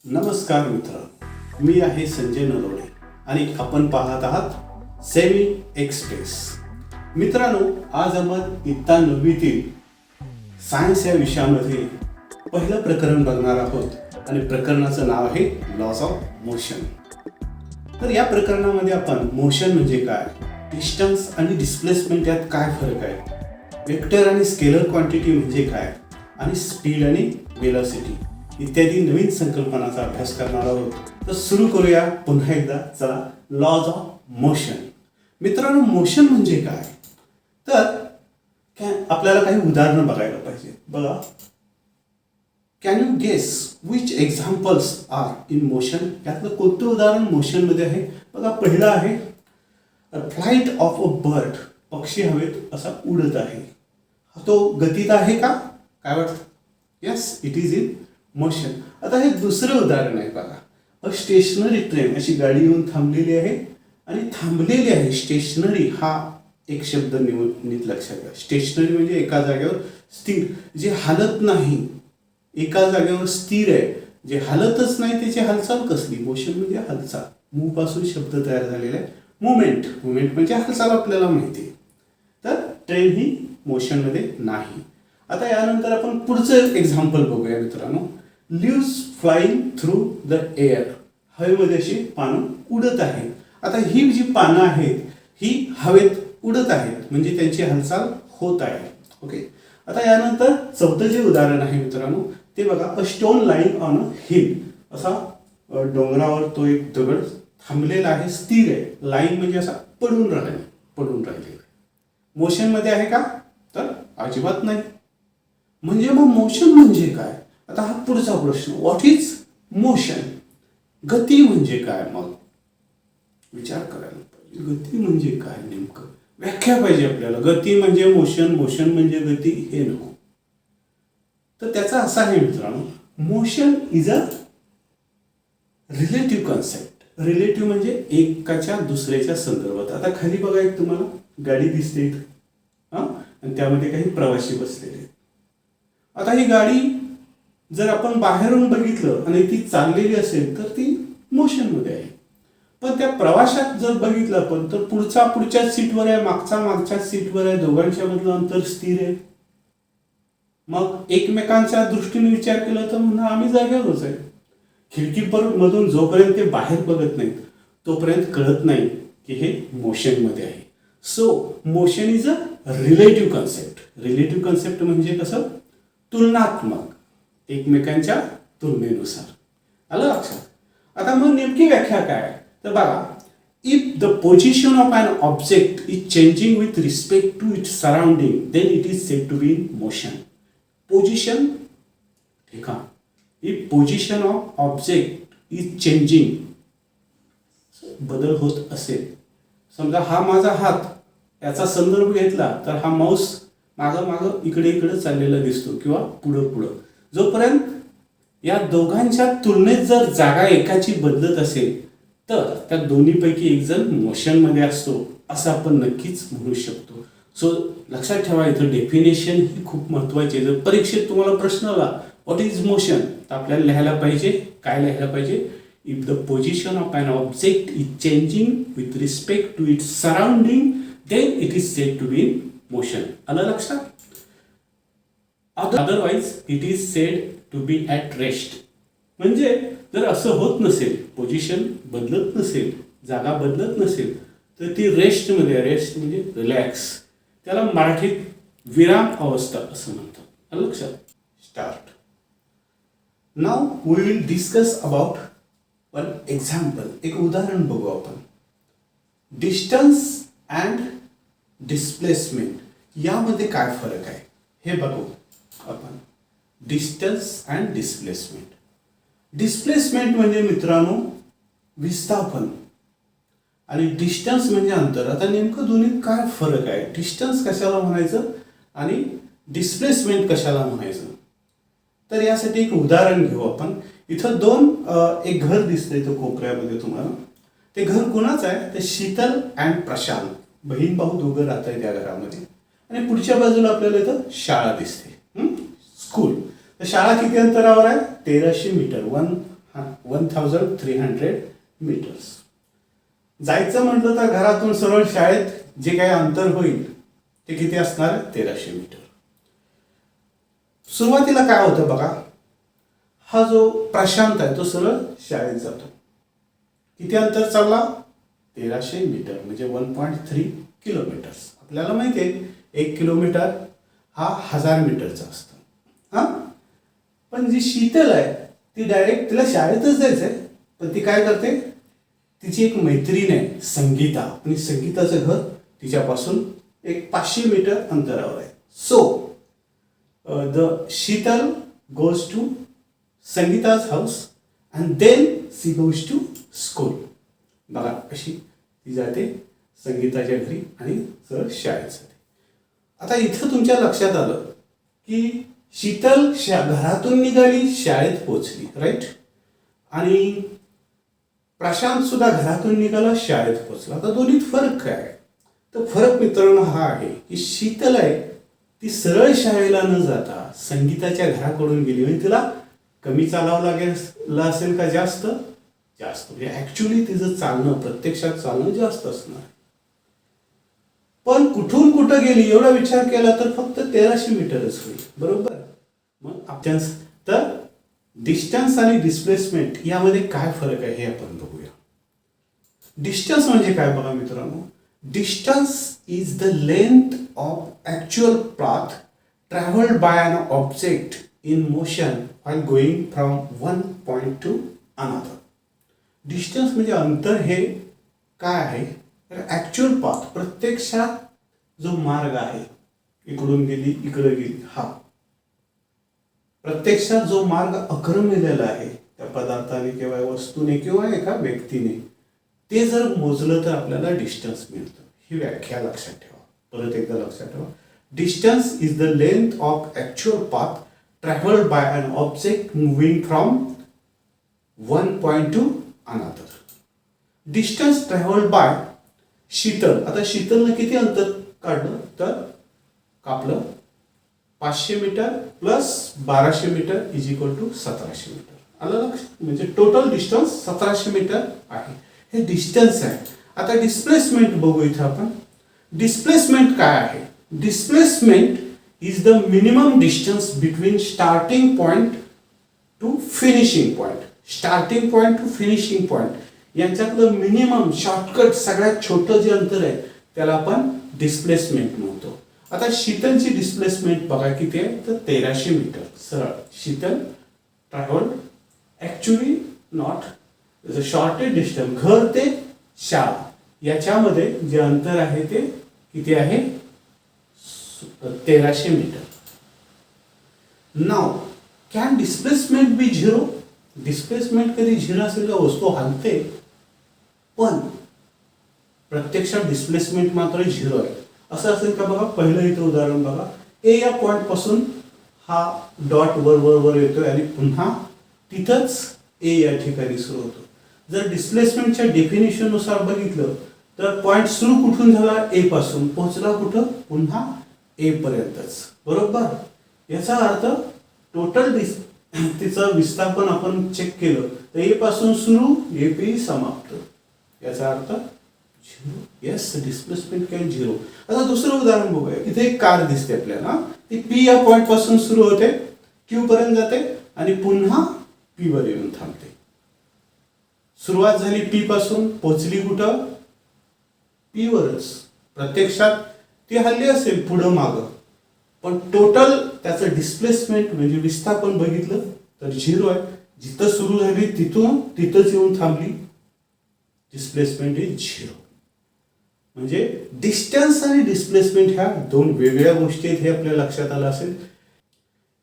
नमस्कार मित्र, मी आहे संजय नरोडे आणि आपण पाहत आहात सेमी एक्सप्रेस. मित्रांनो, आज आपण इयत्ता 9वीतील सायन्स या विषयामध्ये पहिलं प्रकरण बघणार आहोत आणि प्रकरणाचं नाव आहे लॉज ऑफ मोशन. तर या प्रकरणामध्ये आपण मोशन म्हणजे काय, डिस्टन्स आणि डिस्प्लेसमेंट यात काय फरक आहे, वेक्टर आणि स्केलर क्वांटिटी म्हणजे काय आणि स्पीड आणि वेलोसिटी इत्यादी नवीन संकल्पनांचा अभ्यास करणार आहोत. तर सुरू करूया पुन्हा एकदा. चला, लॉज ऑफ मोशन. मित्रांनो, मोशन म्हणजे काय, तर आपल्याला काही उदाहरणं बघायला पाहिजे. बघा, can you guess which examples are in motion. यातलं कोणतं उदाहरण मोशनमध्ये आहे? बघा, पहिलं आहे फ्लाइट ऑफ अ बर्ड. पक्षी हवेत असा उडत आहे. तो गतीत आहे का? काय वाटतं? Yes, it is in motion. आता हे दुसरं उदाहरण आहे. बघा, अ स्टेशनरी ट्रेन. अशी गाडी येऊन थांबलेली आहे आणि थांबलेली आहे. स्टेशनरी हा एक शब्द नीट लक्षात घ्या. स्टेशनरी म्हणजे एका जागेवर स्थिर, जे हालत नाही. एका जागेवर स्थिर आहे, जे हालतच नाही. त्याची हालचाल कसली? मोशन म्हणजे हालचाल. मूव पासून शब्द तयार झालेला आहे. मुवमेंट. मुवमेंट म्हणजे हालचाल आपल्याला माहिती आहे. तर ट्रेन ही मोशनमध्ये नाही. आता यानंतर आपण पुढचं एक्झाम्पल बघूया मित्रांनो. Leaves flying through the air. हवेमध्ये अशी पानं उडत आहेत. आता ही जी पानं आहेत ही हवेत उडत आहेत, म्हणजे त्यांची हालचाल होत आहे. ओके. आता यानंतर चौथं जे उदाहरण आहे मित्रांनो, ते बघा, a stone lying on a hill. असा डोंगरावर तो एक दगड थांबलेला आहे, स्थिर आहे. लाईन म्हणजे असा पडून राहिलेला. मोशनमध्ये आहे का? तर अजिबात नाही. म्हणजे मग मोशन म्हणजे काय? आता हा पुढचा प्रश्न, व्हॉट इज मोशन. गती म्हणजे काय? मग विचार करायला पाहिजे, गती म्हणजे काय नेमकं, व्याख्या पाहिजे आपल्याला. गती म्हणजे मोशन, मोशन म्हणजे गती, हे नको. तर त्याचा असा आहे मित्रांनो, motion is a relative concept. Relative म्हणजे एकाच्या दुसऱ्याच्या संदर्भात. आता खाली बघा, एक तुम्हाला गाडी दिसते इथं, आणि त्यामध्ये काही प्रवासी बसलेले आहेत. आता ही गाडी जर आपण बाहेरून बघितलं आणि ती चाललेली असेल तर ती मोशनमध्ये आहे. पण त्या प्रवाशात जर बघितलं आपण तर पुढच्याच सीटवर आहे, मागच्याच सीटवर आहे. दोघांच्या मधलं अंतर स्थिर आहे. मग एकमेकांच्या दृष्टीने विचार केला तर म्हणा आम्ही जागेवरच आहे. खिडकीमधून जोपर्यंत ते बाहेर बघत नाहीत तोपर्यंत कळत नाही की हे मोशनमध्ये आहे. So motion is a relative concept. Relative concept म्हणजे कसं? तुलनात्मक, एकमेकांच्या तुलनेनुसार. आलं लक्षात? आता मग नेमकी व्याख्या काय? तर बघा, if the position of an object is changing with respect to its surrounding then it is said to be in motion. Position, ठीक आहे. If position of object is changing, बदल होत असेल. समजा हा माझा हात, याचा संदर्भ घेतला तर हा माऊस मागं इकडे चाललेला दिसतो किंवा पुढं. जोपर्यंत या दोघांच्या तुलनेत जर जागा एकाची बदलत असेल तर त्या दोन्हीपैकी एक जण मोशनमध्ये असतो असं आपण नक्कीच म्हणू शकतो. सो लक्षात ठेवा, इथं डेफिनेशन ही खूप महत्वाची आहे. जर परीक्षेत तुम्हाला प्रश्न आला व्हॉट इज मोशन, तर आपल्याला लिहायला पाहिजे, काय लिहायला पाहिजे? If the position of an object is changing with respect to its surrounding then it is said to be in motion. आलं लक्षात? Otherwise it is said to be at rest. म्हणजे जर असं होत नसेल, पोझिशन बदलत नसेल, जागा बदलत नसेल, तर ती रेस्टमध्ये. रेस्ट म्हणजे रिलॅक्स. त्याला मराठीत विराम अवस्था असं म्हणतात. आलं लक्षात? Start. Now we will discuss about one example. एक उदाहरण बघू आपण. डिस्टन्स अँड डिस्प्लेसमेंट यामध्ये काय फरक आहे हे बघू आपण. Distance and displacement. डिस्प्लेसमेंट म्हणजे मित्रांनो विस्थापन आणि डिस्टन्स म्हणजे अंतर. आता नेमकं दोन्हीत काय फरक आहे? डिस्टन्स कशाला म्हणायचं आणि डिस्प्लेसमेंट कशाला म्हणायचं? तर यासाठी एक उदाहरण घेऊ आपण. इथं एक घर दिसतंय इथं कोपऱ्यामध्ये तुम्हाला. ते घर कुणाचं आहे? ते शीतल अँड प्रशांत, बहीण भाऊ दोघं राहत आहेत त्या घरामध्ये. आणि पुढच्या बाजूला आपल्याला इथं शाळा दिसते, स्कूल. तर शाळा किती अंतरावर आहे? 1300 मीटर, 1300 मीटर्स. जायचं म्हटलं तर घरातून सरळ शाळेत जे काही अंतर होईल ते किती असणार? 1300 मीटर. सुरुवातीला काय होतं बघा, हा जो प्रशांत आहे तो सरळ शाळेत जातो. किती अंतर चालला? 1300 मीटर म्हणजे 1.3 किलोमीटर्स. आपल्याला माहिती आहे 1 किलोमीटर हा 1000 मीटरचा असतो. हा, पण जी शीतल आहे ती डायरेक्ट तिला शाळेतच जायचंय, पण ती काय करते, तिची एक मैत्रीण आहे संगीता, आणि संगीताचं घर तिच्यापासून एक 500 मीटर अंतरावर आहे. So the Sheetal goes to Sangeeta's house and then she goes to school. बघा अशी ती जाते संगीताच्या घरी आणि सरळ शाळेत जाते. आता इथं तुमच्या लक्षात आलं की शीतल घरातून निघाली, शाळेत पोहोचली, राईट, आणि प्रशांत सुद्धा घरातून निघाला, शाळेत पोहोचला. आता दोन्हीत फरक काय आहे? तर फरक मित्रांनो हा आहे की शीतल आहे ती सरळ शाळेला न जाता संगीताच्या घराकडून गेली, म्हणजे तिला कमी चालावं लागेल असेल का जास्त? जास्त. म्हणजे ऍक्च्युली तिचं चालणं, प्रत्यक्षात चालणं जास्त असणार. पण कुठून कुठं गेली एवढा विचार केला तर फक्त 1300 मीटरच होईल, बरोबर. मग आपण तर डिस्टन्स आणि डिस्प्लेसमेंट यामध्ये काय फरक आहे हे आपण बघूया. डिस्टन्स म्हणजे काय बघा मित्रांनो, distance is the length of actual path travelled by an object in motion while going from one point to another. Distance म्हणजे अंतर हे काय आहे तर ऍक्च्युअल पाथ, प्रत्यक्षात जो मार्ग आहे, इकडून गेली इकडे गेली, हा प्रत्यक्षात जो मार्ग अक्रमलेला आहे त्या पदार्थाने किंवा वस्तूने किंवा एका व्यक्तीने, ते जर मोजलं तर आपल्याला डिस्टन्स मिळतं. ही व्याख्या लक्षात ठेवा, परत एकदा लक्षात ठेवा. Distance is the length of actual path traveled by an object moving from one point to another. Distance traveled by Sheetal. आता शीतलनं किती अंतर काढलं तर कापलं 500 metre plus 1200 metre is equal to 1700 metre. आलं लक्षात? म्हणजे टोटल डिस्टन्स 1700 मीटर आहे. हे डिस्टन्स आहे. आता डिस्प्लेसमेंट बघू इथं आपण. डिस्प्लेसमेंट काय आहे? Displacement is the minimum distance between starting point to finishing point. Starting point to finishing point यांच्यातलं मिनिमम शॉर्टकट सगळ्यात छोटं जे अंतर आहे त्याला आपण डिस्प्लेसमेंट म्हणतो. आता शीतलची डिस्प्लेसमेंट बघा किती आहे तर 1300 मीटर सरळ. Sheetal travelled actually not shorted distance, घर ते शाळा याच्यामध्ये जे अंतर आहे ते किती आहे? 1300 metre. Now can displacement be zero? Displacement कधी झिरो असेल का? वस्तू हलते पण प्रत्यक्षात डिस्प्लेसमेंट मात्र झिरो आहे असं असेल का? बघा पहिलं इथं उदाहरण बघा. ए या पॉइंट पासून हा डॉट वर वर वर येतोय आणि पुन्हा तिथंच ए या ठिकाणी सुरू होतो. जर डिस्प्लेसमेंटच्या डेफिनेशन नुसार बघितलं तर पॉइंट सुरू कुठून झाला? ए पासून, पोहोचला कुठं? पुन्हा ए पर्यंतच, बरोबर. याचा अर्थ टोटल तिचं विस्थापन आपण चेक केलं तर ए पासून सुरू ए पी समाप्त, याचा अर्थ झिरो. येस, डिस्प्लेसमेंट काय झिरो. आता दुसरं उदाहरण बघूया. इथे एक कार दिसते आपल्याला, ती पी या पॉइंट पासून सुरू होते, क्यू पर्यंत जाते आणि पुन्हा पी वर येऊन थांबते. सुरुवात झाली पी पासून, पोहोचली कुठं? पी वरच. प्रत्यक्षात ती हल्ली असेल पुढं मागं, पण टोटल त्याचं डिस्प्लेसमेंट म्हणजे विस्थापन बघितलं तर झिरो आहे. जिथं सुरू झाली तिथून तिथंच येऊन थांबली, डिस्प्लेसमेंट इज झिरो. म्हणजे डिस्टन्स आणि डिस्प्लेसमेंट ह्या दोन वेगळ्या गोष्टी आहेत हे आपल्या लक्षात आलं असेल.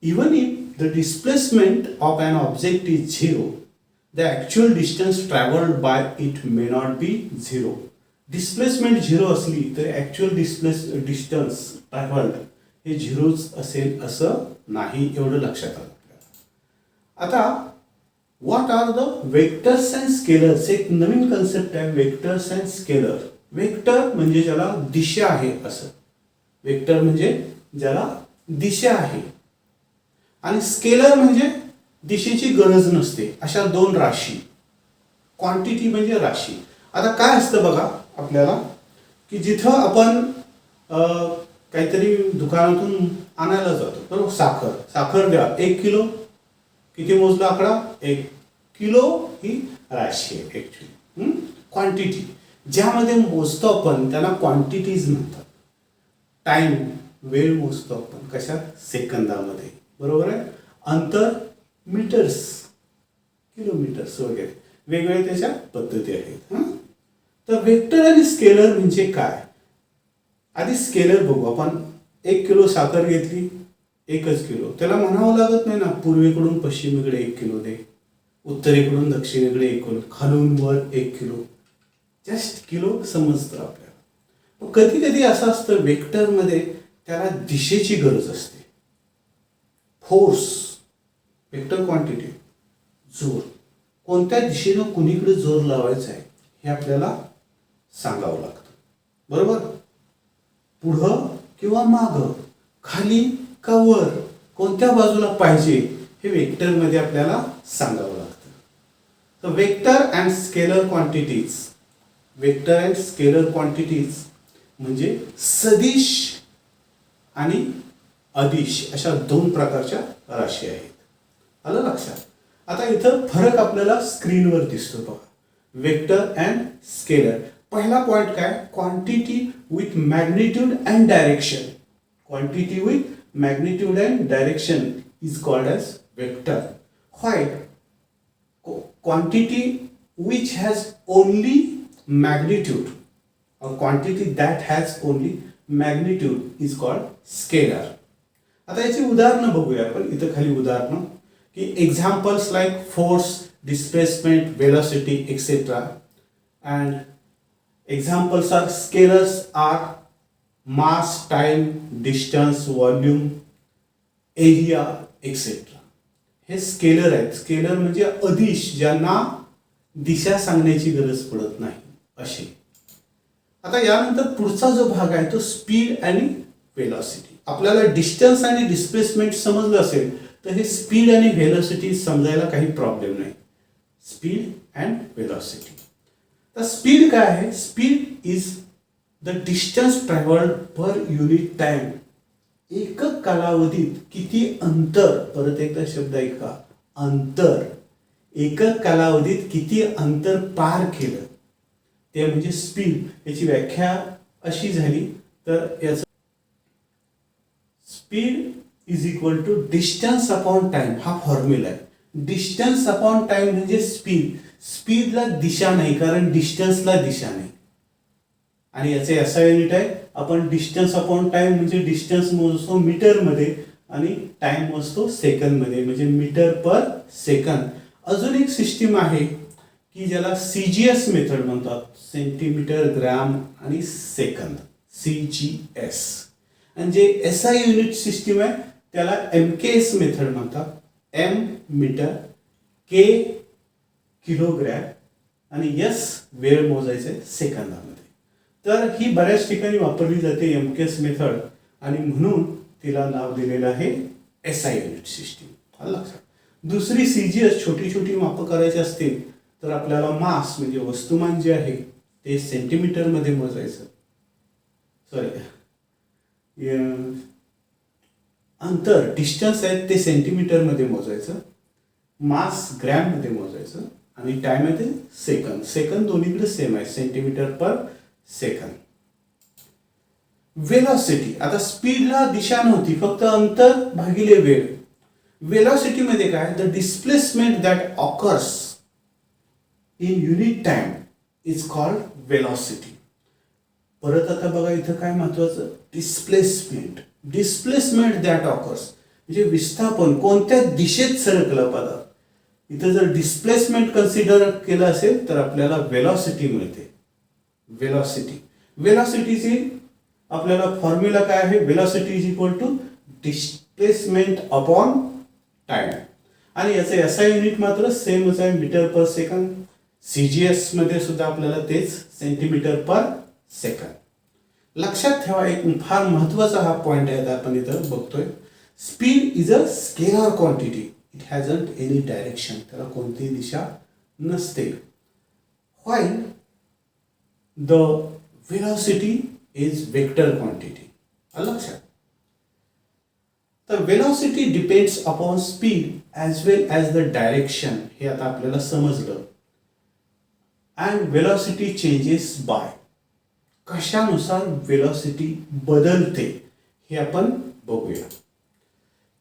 Even if the displacement of an object is zero, the actual distance travelled by it may not be zero. Displacement zero असली तर ऍक्च्युअल डिस्टन्स ट्रॅव्हल्ड हे झिरोच असेल असं नाही, एवढं लक्षात आलं आपल्याला. आता what are the vectors and scalars? एक नवीन कन्सेप्ट आहे वेक्टर्स अँड स्केलर. वेक्टर म्हणजे ज्याला दिशा आहे असं, वेक्टर म्हणजे ज्याला दिशा आहे, आणि स्केलर म्हणजे दिशेची गरज नसते अशा दोन राशी. क्वांटिटी म्हणजे राशी. आता काय असतं बघा आपल्याला, की जिथं आपण काहीतरी दुकानातून आणायला जातो बरोबर, साखर द्या 1 किलो, किती मोजला आकडा, 1 किलो ही राशी आहे ॲक्च्युली. क्वांटिटी ज्यामध्ये मोजतो आपण त्याला क्वांटिटीज म्हणतात. टाइम वेळ मोजतो आपण कशात, सेकंदामध्ये, बरोबर आहे. अंतर मीटर्स, किलोमीटर्स वगैरे वेगवेगळ्या त्याच्या पद्धती आहेत. तर वेक्टर आणि स्केलर म्हणजे काय, आधी स्केलर बघू आपण. 1 किलो साखर घेतली, 1च किलो, त्याला म्हणावं लागत नाही ना पूर्वेकडून पश्चिमेकडे 1 किलो दे, उत्तरेकडून दक्षिणेकडे 1 किलो, खालून वर 1 किलो, जस्ट किलो समजतं आपल्याला. कधी कधी असं असतं वेक्टरमध्ये त्याला दिशेची गरज असते. फोर्स, वेक्टर क्वांटिटी, जोर, कोणत्या दिशेनं कुणीकडे जोर लावायचा आहे हे आपल्याला सांगावं लागतं, बरोबर. पुढं किंवा मागं, खाली का वर, कोणत्या बाजूला पाहिजे हे वेक्टरमध्ये आपल्याला सांगावं लागतं. तर vector and scalar quantities, vector and scalar quantities म्हणजे सदिश आणि अदिश अशा दोन प्रकारच्या राशी आहेत. आलं लक्षात. आता इथं फरक आपल्याला स्क्रीनवर दिसतो बघा. वेक्टर अँड स्केलर, पहिला पॉइंट काय, quantity with magnitude and direction. Quantity with magnitude and direction is called as vector. Why, quantity which has only magnitude or quantity that has only magnitude is called scalar. आता याची उदाहरणं बघूया आपण. इथं खाली उदाहरणं की examples like force, displacement, velocity etcetera. And examples are scalars are mass, time, distance, volume, area etcetera. हे स्केलर आहेत. स्केलर म्हणजे अदिश, ज्यांना दिशा सांगण्याची गरज पडत नाही असे. आता यानंतर पुढचा जो भाग आहे तो स्पीड आणि वेलॉसिटी. आपल्याला डिस्टन्स आणि डिस्प्लेसमेंट समजलं असेल तर हे स्पीड आणि व्हेलॉसिटी समजायला काही प्रॉब्लेम नाही. Speed and velocity. तर स्पीड काय आहे, speed is the distance travelled per unit time. एकक कालावधीत किती अंतर, परत एकदा शब्द ऐका, अंतर, एकक कालावधीत किती अंतर पार केलं ते म्हणजे स्पीड. याची व्याख्या अशी झाली तर याचं speed is equal to distance upon time, हा फॉर्म्युला आहे. डिस्टन्स अपॉन टाइम म्हणजे स्पीड. स्पीडला दिशा नाही कारण डिस्टन्सला दिशा नाही. आणि याचे असा युनिट आहे, आपण डिस्टन्स अपॉन टाइम म्हणजे डिस्टन्स मोजतो मीटरमध्ये आणि टाइम मोजतो सेकंदमध्ये, म्हणजे मीटर पर सेकंद. अजून एक सिस्टीम आहे की ज्याला CGS मेथड म्हणतात, सेंटीमीटर, ग्रॅम आणि सेकंद, CGS. आणि जे SI युनिट सिस्टीम आहे त्याला MKS मेथड म्हणतात. M मीटर, K किलोग्रॅम आणि S वेळ मोजायचे सेकंदामध्ये. तर ही बऱ्याच ठिकाणी वापरली जाते MKS मेथड आणि म्हणून तिला नाव दिलेलं आहे SI युनिट सिस्टीम. आलं लक्षात. दुसरी CGS, छोटी छोटी मापं करायची असतील तर आपल्याला मास म्हणजे वस्तुमान जे आहे ते सेंटीमीटरमध्ये मोजायचं, अंतर डिस्टन्स आहे ते सेंटीमीटरमध्ये मोजायचं, मास ग्रॅममध्ये मोजायचं आणि टाइम आहे ते सेकंद. सेकंद दोन्हीकडे सेम आहे, सेंटीमीटर पर सेकंद. वेलॉसिटी, आता स्पीडला दिशा नव्हती, फक्त अंतर भागिले वेळ. वेलॉसिटी मध्ये काय, the displacement that occurs in unit time is called velocity. परत आता बघा इथं काय महत्वाचं, डिस्प्लेसमेंट. डिस्प्लेसमेंट दॅट ऑकर्स म्हणजे विस्थापन, कोणत्या दिशेत सरकला पदार्थ. इथं जर डिस्प्लेसमेंट कन्सिडर केलं असेल तर आपल्याला वेलॉसिटी मिळते. वेलॉसिटी, वेलॉसिटीची आपल्याला फॉर्म्युला काय आहे, velocity is equal to displacement upon time. आणि याचं SI युनिट मात्र सेमच आहे, मीटर पर सेकंद. CGS मध्ये सुद्धा आपल्याला तेच, सेंटीमीटर पर सेकंद. लक्षात ठेवा, एक फार महत्वाचा हा पॉइंट आहे आपण इथं बघतोय. Speed is a scalar quantity. It hasn't any direction, त्याला कोणतीही दिशा नसते. While the velocity is vector quantity. लक्षात. तर velocity depends upon speed as well as the direction, हे आता आपल्याला समजलं. अँड वेलॉसिटी चेंजेस बाय, कशानुसार वेलॉसिटी बदलते हे आपण बघूया.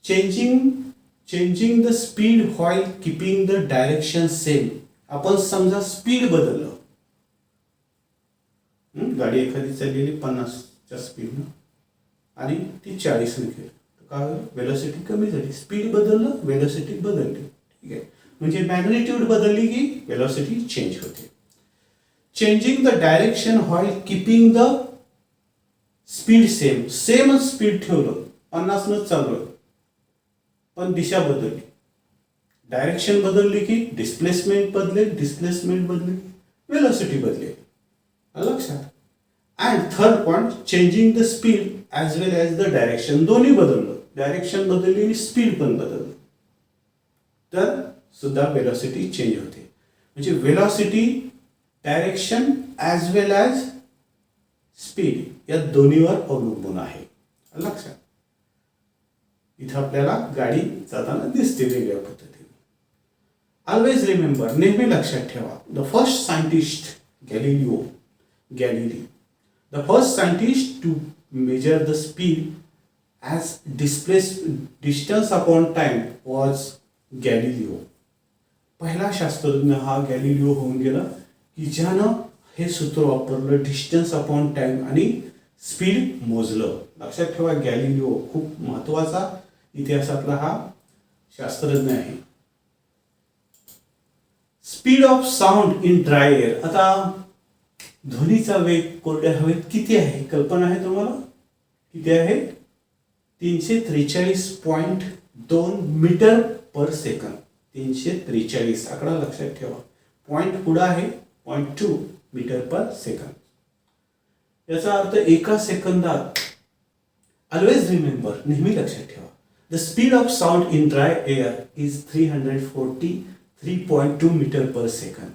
Changing the speed while keeping the direction same. आपण समजा स्पीड बदललं, गाडी एखादी चाललेली 50च्या स्पीडनं आणि ती 40ने गेली, काय वेलॉसिटी कमी झाली. स्पीड बदललं, वेलॉसिटी बदलली. ठीक आहे, म्हणजे मॅग्निट्यूड बदलली की वेलॉसिटी चेंज होते. Changing the direction while keeping the speed same speed ठेवलं, 50नच चालू, पण दिशा बदलली. डायरेक्शन बदलली की डिस्प्लेसमेंट बदलली की वेलॉसिटी बदलेल. लक्षात. And third point, changing the speed as well as the direction. दोन्ही बदललं, डायरेक्शन बदलली आणि स्पीड पण बदललं, तर सुद्धा वेलॉसिटी चेंज होते. म्हणजे velocity, direction as well as speed या दोन्हीवर अवलंबून आहे. लक्षात. इथं आपल्याला गाडी जाताना दिसते वेगळ्या पद्धतीने. ऑलवेज रिमेंबर, नेहमी लक्षात ठेवा, the first scientist Galilei, the first scientist to measure the speed as distance upon time was Galileo. पहिला शास्त्रज्ञ हा गॅलिलिओ होऊन गेला की ज्यानं हे सूत्र वापरलं, डिस्टन्स अपॉन टाइम आणि स्पीड मोजलं. लक्षात ठेवा, गॅलिलिओ खूप महत्वाचा इतिहासातला हा शास्त्रज्ञ आहे. Speed of sound in dry air. आता ध्वनीचा वेग कोरड्या हवेत किती आहे, कल्पना आहे तुम्हाला? किती आहे? 343.2 मीटर पर सेकंद. 343 आकडा लक्षात ठेवा. पॉइंट पुढे आहे 0.2 मीटर पर सेकंद. याचा अर्थ एका सेकंदात, ऑलवेज रिमेंबर, नेहमी लक्षात ठेवा, the speed of sound in dry air is 343.2 metre per second.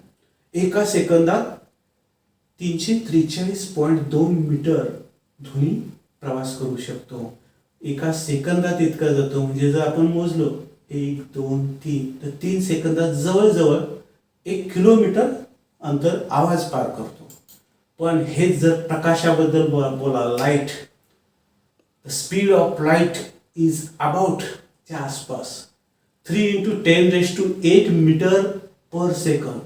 एका सेकंदात 343.2 मीटर ध्वनी प्रवास करू शकतो. एका सेकंदात इतका जातो, म्हणजे जर आपण मोजलो 1, 2, 3 तर 3 सेकंदात जवळजवळ 1 किलोमीटर अंतर आवाज पार करतो. पण हेच जर प्रकाशाबद्दल बोला, light, the speed of light is about च्या आसपास 3 × 10⁸ मीटर पर सेकंद.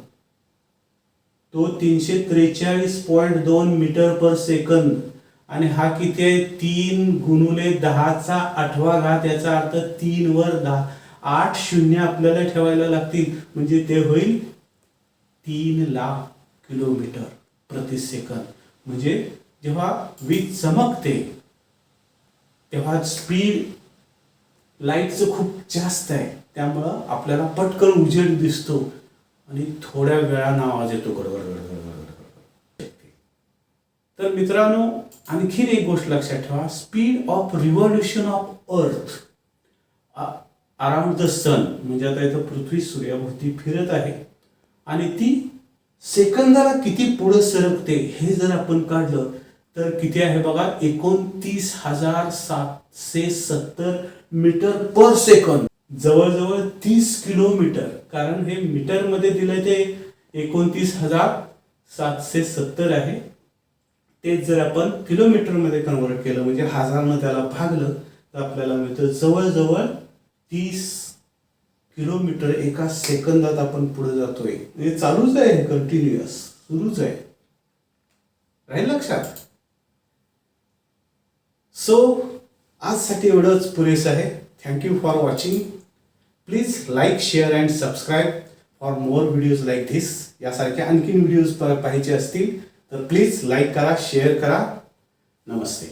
तो 343.2 मीटर पर सेकंद आणि हा किती आहे? 3 × 10⁸ याचा अर्थ 3 वर 8 शून्य आपल्याला ठेवायला लागतील, म्हणजे ते होईल 3 लाख किलोमीटर प्रति सेकंद. म्हणजे जेव्हा वीज चमकते तेव्हा स्पीड लाईटचं खूप जास्त आहे, त्यामुळं आपल्याला पटकन उजेड दिसतो आणि थोड्या वेळानं आवाज येतो गडगड. तर मित्रांनो, आणखीन एक गोष्ट लक्षात ठेवा, speed of revolution of earth around the sun, म्हणजे आता इथं पृथ्वी सूर्याभोवती फिरत आहे आणि ती सेकंदाला किती पुढे सरकते हे जर आपण काढलं तर किती आहे बघा, 29,770 मीटर पर सेकंद. जवळजवळ 30 किलोमीटर. कारण हे मीटर मध्ये दिलंय ते 29,770 आहे. तेच जर आपण किलोमीटर मध्ये कन्वर्ट केलं, म्हणजे 1000 त्याला भागलं, तर आपल्याला मिळतं जवळजवळ 30 किलोमीटर एका सेकंदात आपण पुढे जातोय. म्हणजे चालूच आहे, कंटिन्युअस सुरूच आहे. राहील लक्षात. सो आजसाठी एवढंच पुरेसं आहे. Thank you for watching. Please like, share and subscribe for more videos like this. यासारखे आणखीन व्हिडिओज पाहिजे असतील तर प्लीज लाईक करा, शेअर करा. नमस्ते.